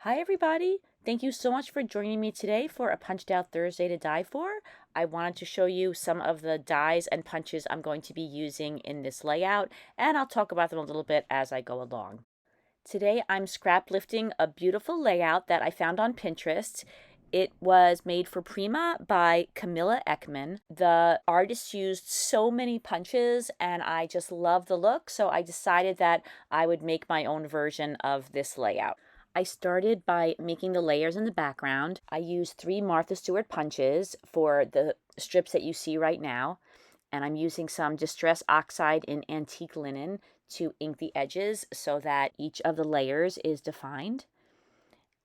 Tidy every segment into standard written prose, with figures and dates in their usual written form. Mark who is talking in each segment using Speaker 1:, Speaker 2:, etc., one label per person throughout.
Speaker 1: Hi, everybody. Thank you so much for joining me today for a Punched Out Thursday to die for. I wanted to show you some of the dies and punches I'm going to be using in this layout, and I'll talk about them a little bit as I go along. Today, I'm scrap lifting a beautiful layout that I found on Pinterest. It was made for Prima by Camilla Ekman. The artist used so many punches, and I just love the look, so I decided that I would make my own version of this layout. I started by making the layers in the background. I used 3 Martha Stewart punches for the strips that you see right now, and I'm using some Distress Oxide in antique linen to ink the edges so that each of the layers is defined.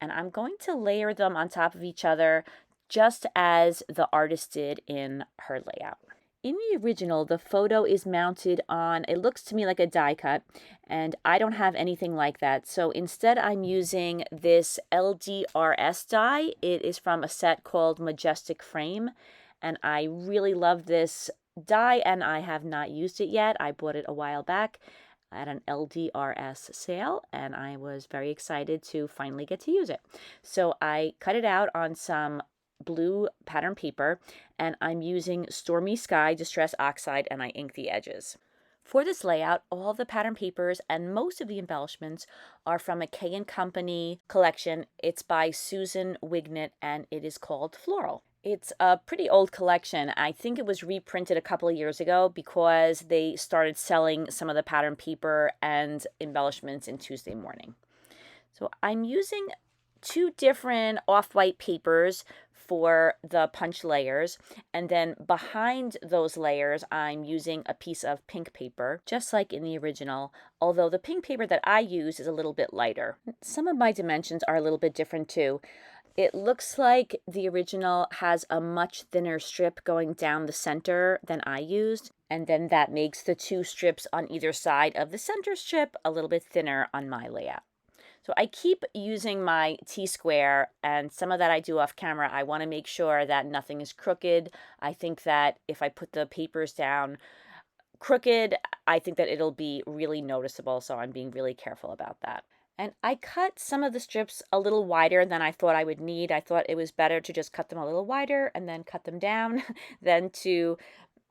Speaker 1: And I'm going to layer them on top of each other just as the artist did in her layout. In the original, the photo is mounted on, it looks to me like a die cut, and I don't have anything like that. So instead, I'm using this LDRS die. It is from a set called Majestic Frame, and I really love this die, and I have not used it yet. I bought it a while back at an LDRS sale, and I was very excited to finally get to use it. So I cut it out on some blue pattern paper, and I'm using Stormy Sky Distress Oxide, and I ink the edges. For this layout, all the pattern papers and most of the embellishments are from a K & Company collection. It's by Susan Wignet, and it is called Floral. It's a pretty old collection. I think it was reprinted a couple of years ago because they started selling some of the pattern paper and embellishments in Tuesday morning. So I'm using 2 different off-white papers for the punch layers, and then behind those layers I'm using a piece of pink paper, just like in the original, although the pink paper that I use is a little bit lighter. Some of my dimensions are a little bit different too. It looks like the original has a much thinner strip going down the center than I used, and then that makes the 2 strips on either side of the center strip a little bit thinner on my layout. So I keep using my T-square, and some of that I do off camera. I want to make sure that nothing is crooked. I think that if I put the papers down crooked, I think that it'll be really noticeable, so I'm being really careful about that. And I cut some of the strips a little wider than I thought I would need. I thought it was better to just cut them a little wider and then cut them down than to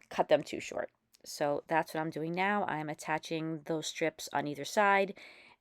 Speaker 1: cut them too short. So that's what I'm doing now. I'm attaching those strips on either side,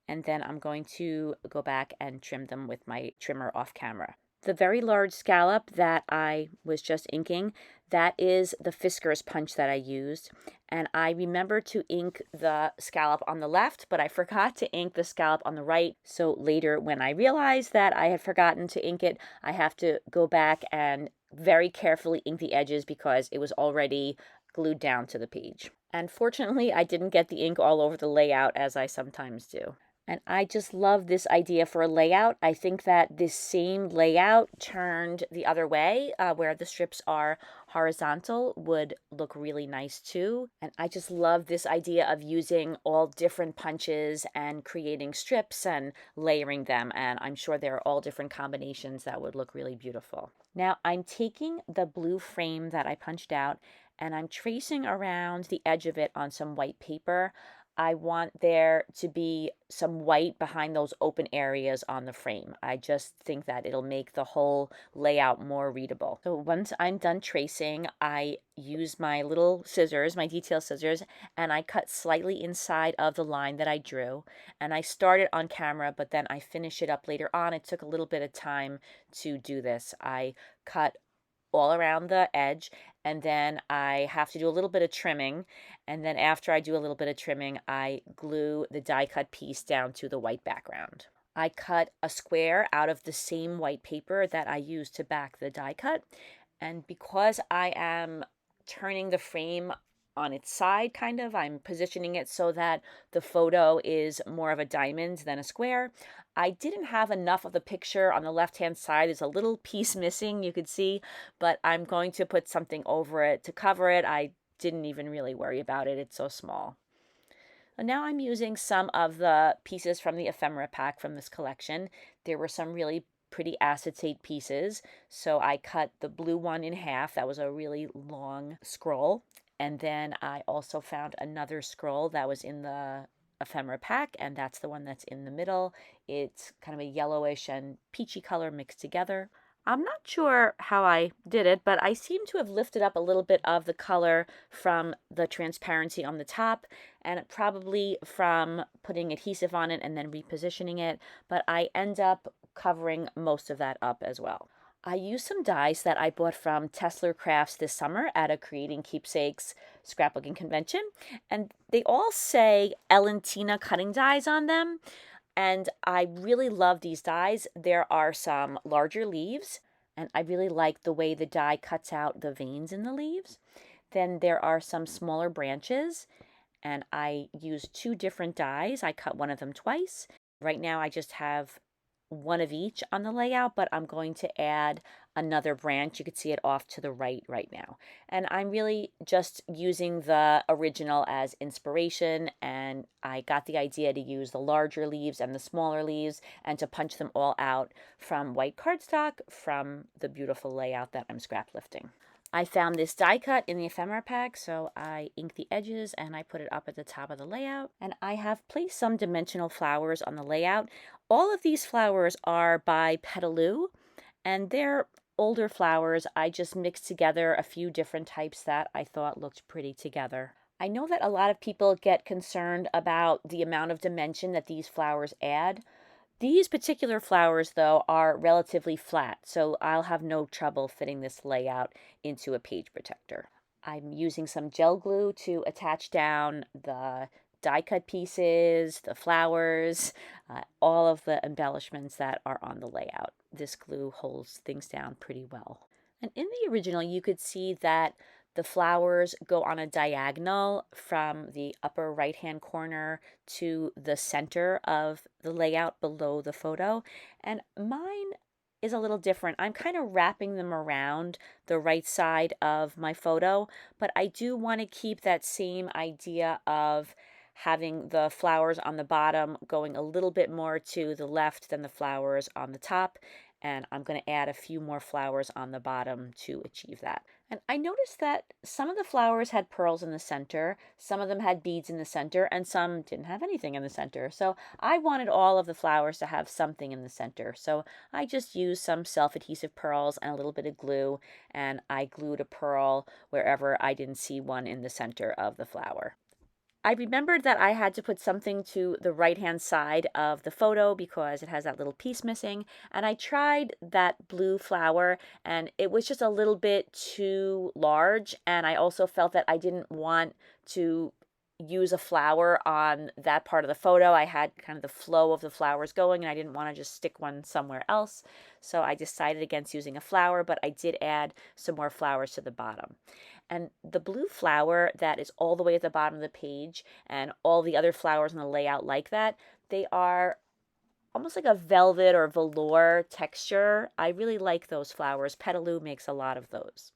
Speaker 1: and then I'm going to go back and trim them with my trimmer off camera. The very large scallop that I was just inking, that is the Fiskars punch that I used. And I remember to ink the scallop on the left, but I forgot to ink the scallop on the right. So later, when I realized that I had forgotten to ink it, I have to go back and very carefully ink the edges because it was already glued down to the page. And fortunately, I didn't get the ink all over the layout as I sometimes do. And I just love this idea for a layout. I think that this same layout turned the other way, where the strips are horizontal, would look really nice too. And I just love this idea of using all different punches and creating strips and layering them. And I'm sure there are all different combinations that would look really beautiful. Now I'm taking the blue frame that I punched out, and I'm tracing around the edge of it on some white paper. I want there to be some white behind those open areas on the frame. I just think that it'll make the whole layout more readable. So once I'm done tracing, I use my little scissors, my detail scissors, and I cut slightly inside of the line that I drew. And I started on camera, but then I finish it up later on. It took a little bit of time to do this. I cut all around the edge, and then I have to do a little bit of trimming, and then after I do a little bit of trimming, I glue the die cut piece down to the white background. I cut a square out of the same white paper that I used to back the die cut, and because I am turning the frame on its side, kind of, I'm positioning it so that the photo is more of a diamond than a square. I didn't have enough of the picture on the left-hand side. There's a little piece missing, you could see, but I'm going to put something over it to cover it. I didn't even really worry about it. It's so small. And now I'm using some of the pieces from the ephemera pack from this collection. There were some really pretty acetate pieces, so I cut the blue one in half. That was a really long scroll. And then I also found another scroll that was in the ephemera pack, and that's the one that's in the middle. It's kind of a yellowish and peachy color mixed together. I'm not sure how I did it, but I seem to have lifted up a little bit of the color from the transparency on the top, and probably from putting adhesive on it and then repositioning it, but I end up covering most of that up as well. I used some dies that I bought from Tesla Crafts this summer at a Creating Keepsakes scrapbooking convention, and they all say Ellentina cutting dies on them. And I really love these dies. There are some larger leaves, and I really like the way the die cuts out the veins in the leaves. Then there are some smaller branches, and I use two different dies. I cut one of them twice. Right now I just have one of each on the layout, but I'm going to add another branch. You could see it off to the right now. And I'm really just using the original as inspiration, and I got the idea to use the larger leaves and the smaller leaves and to punch them all out from white cardstock from the beautiful layout that I'm scrap lifting. I found this die cut in the ephemera pack, so I inked the edges and I put it up at the top of the layout. And I have placed some dimensional flowers on the layout. All of these flowers are by Petaloo, and they're older flowers. I just mixed together a few different types that I thought looked pretty together. I know that a lot of people get concerned about the amount of dimension that these flowers add. These particular flowers, though, are relatively flat, so I'll have no trouble fitting this layout into a page protector. I'm using some gel glue to attach down the die cut pieces, the flowers, all of the embellishments that are on the layout. This glue holds things down pretty well. And in the original, you could see that the flowers go on a diagonal from the upper right-hand corner to the center of the layout below the photo. And mine is a little different. I'm kind of wrapping them around the right side of my photo, but I do want to keep that same idea of having the flowers on the bottom going a little bit more to the left than the flowers on the top. And I'm going to add a few more flowers on the bottom to achieve that. And I noticed that some of the flowers had pearls in the center, some of them had beads in the center, and some didn't have anything in the center. So I wanted all of the flowers to have something in the center. So I just used some self-adhesive pearls and a little bit of glue, and I glued a pearl wherever I didn't see one in the center of the flower. I remembered that I had to put something to the right-hand side of the photo because it has that little piece missing. And I tried that blue flower and it was just a little bit too large. And I also felt that I didn't want to use a flower on that part of the photo. I had kind of the flow of the flowers going and I didn't want to just stick one somewhere else. So I decided against using a flower, but I did add some more flowers to the bottom. And the blue flower that is all the way at the bottom of the page and all the other flowers in the layout like that, they are almost like a velvet or velour texture. I really like those flowers. Petaloo makes a lot of those.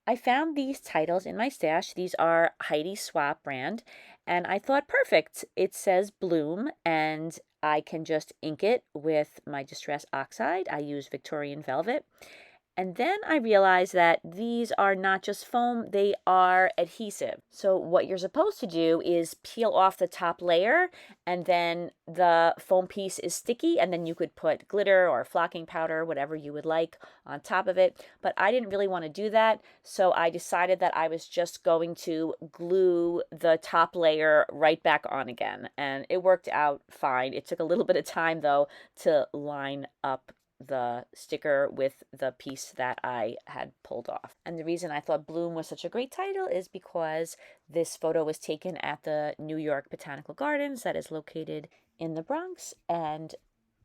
Speaker 1: I found these titles in my stash. These are Heidi Swapp brand, and I thought perfect. It says Bloom, and I can just ink it with my Distress Oxide. I use Victorian velvet. And then I realized that these are not just foam, they are adhesive. So what you're supposed to do is peel off the top layer and then the foam piece is sticky and then you could put glitter or flocking powder, whatever you would like on top of it. But I didn't really want to do that, so I decided that I was just going to glue the top layer right back on again. And it worked out fine. It took a little bit of time though to line up the sticker with the piece that I had pulled off. And the reason I thought Bloom was such a great title is because this photo was taken at the New York Botanical Gardens that is located in the Bronx, and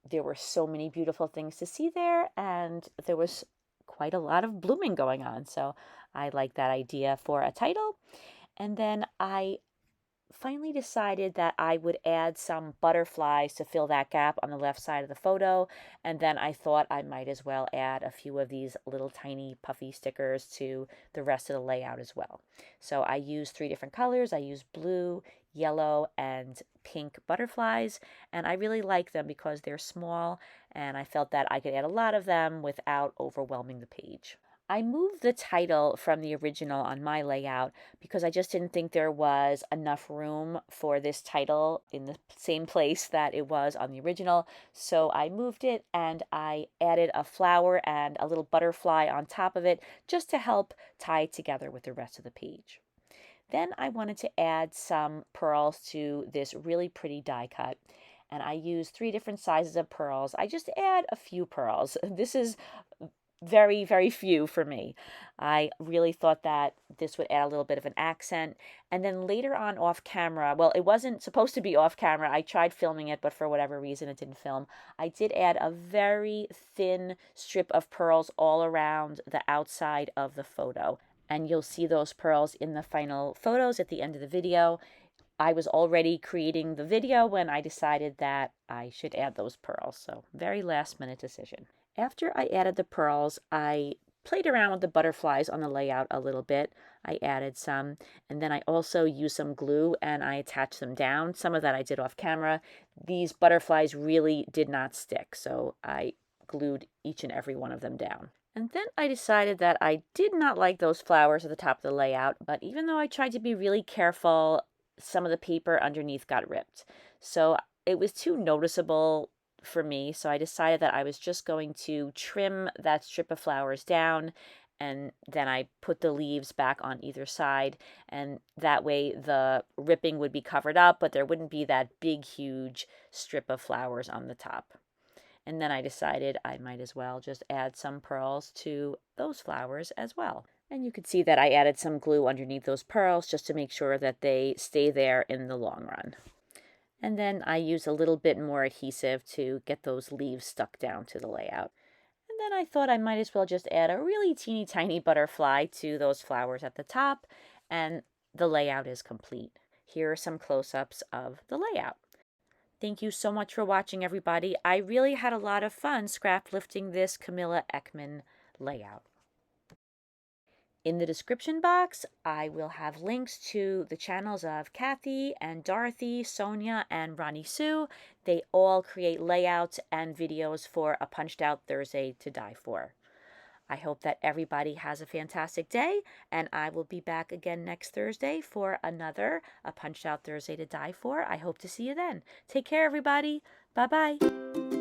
Speaker 1: there were so many beautiful things to see there, and there was quite a lot of blooming going on. So I like that idea for a title. And then I finally decided that I would add some butterflies to fill that gap on the left side of the photo. And then I thought I might as well add a few of these little tiny puffy stickers to the rest of the layout as well. So I used 3 different colors. I used blue, yellow, and pink butterflies. And I really like them because they're small and I felt that I could add a lot of them without overwhelming the page. I moved the title from the original on my layout because I just didn't think there was enough room for this title in the same place that it was on the original. So I moved it and I added a flower and a little butterfly on top of it just to help tie it together with the rest of the page. Then I wanted to add some pearls to this really pretty die cut. And I use 3 different sizes of pearls. I just add a few pearls. This is very, very few for me. I really thought that this would add a little bit of an accent. And then later on off camera, well, it wasn't supposed to be off camera. I tried filming it, but for whatever reason it didn't film. I did add a very thin strip of pearls all around the outside of the photo. And you'll see those pearls in the final photos at the end of the video. I was already creating the video when I decided that I should add those pearls. So very last minute decision. After I added the pearls, I played around with the butterflies on the layout a little bit. I added some, and then I also used some glue and I attached them down. Some of that I did off camera. These butterflies really did not stick, so I glued each and every one of them down. And then I decided that I did not like those flowers at the top of the layout, but even though I tried to be really careful, some of the paper underneath got ripped. So it was too noticeable for me, so I decided that I was just going to trim that strip of flowers down, and then I put the leaves back on either side, and that way the ripping would be covered up, but there wouldn't be that big huge strip of flowers on the top. And then I decided I might as well just add some pearls to those flowers as well. And you can see that I added some glue underneath those pearls just to make sure that they stay there in the long run. And then I use a little bit more adhesive to get those leaves stuck down to the layout. And then I thought I might as well just add a really teeny tiny butterfly to those flowers at the top, and the layout is complete. Here are some close-ups of the layout. Thank you so much for watching, everybody. I really had a lot of fun scrap lifting this Camilla Ekman layout. In the description box, I will have links to the channels of Kathy and Dorothy, Sonia, and Ronnie Sue. They all create layouts and videos for A Punched Out Thursday to Die For. I hope that everybody has a fantastic day, and I will be back again next Thursday for another A Punched Out Thursday to Die For. I hope to see you then. Take care, everybody. Bye-bye.